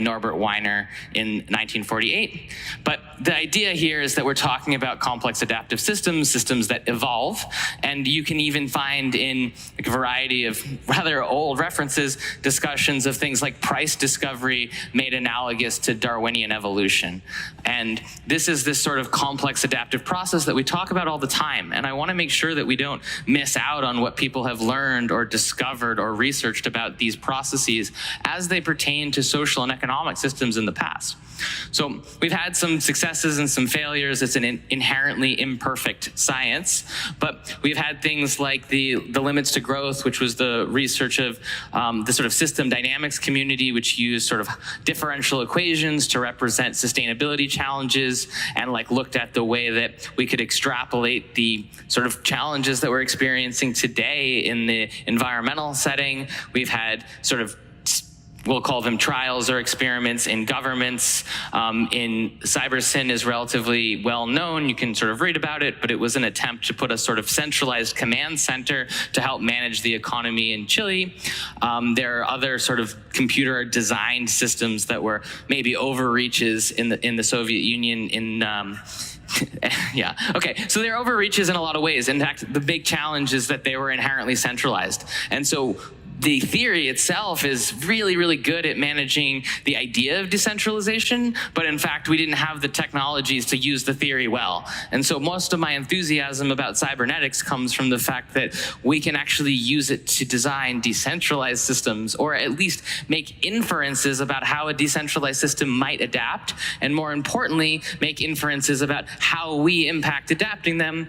Norbert Wiener in 1948. But the idea here is that we're talking about complex adaptive systems, systems that evolve, and you can even find in a variety of rather old references discussions of things like price discovery made analogous to Darwinian evolution. And this is this sort of complex adaptive process that we talk about all the time, and I want to make sure that we don't miss out on what people have learned or discovered or researched about these processes as they pertain to social and economic systems in the past. So we've had some successes and some failures. It's an inherently imperfect science, but we've had things like the limits to growth, which was the research of the sort of system dynamics community, which used sort of differential equations to represent sustainability challenges and like looked at the way that we could extrapolate the sort of challenges that we're experiencing today in the environmental setting. We've had sort of, we'll call them trials or experiments in governments. In CyberSyn is relatively well known. You can sort of read about it, but it was an attempt to put a sort of centralized command center to help manage the economy in Chile. There are other sort of computer designed systems that were maybe overreaches in the Soviet Union in yeah, okay, so they're overreaches in a lot of ways. In fact, the big challenge is that they were inherently centralized. And so the theory itself is really, really good at managing the idea of decentralization, but in fact, we didn't have the technologies to use the theory well. And so most of my enthusiasm about cybernetics comes from the fact that we can actually use it to design decentralized systems, or at least make inferences about how a decentralized system might adapt, and more importantly, make inferences about how we impact adapting them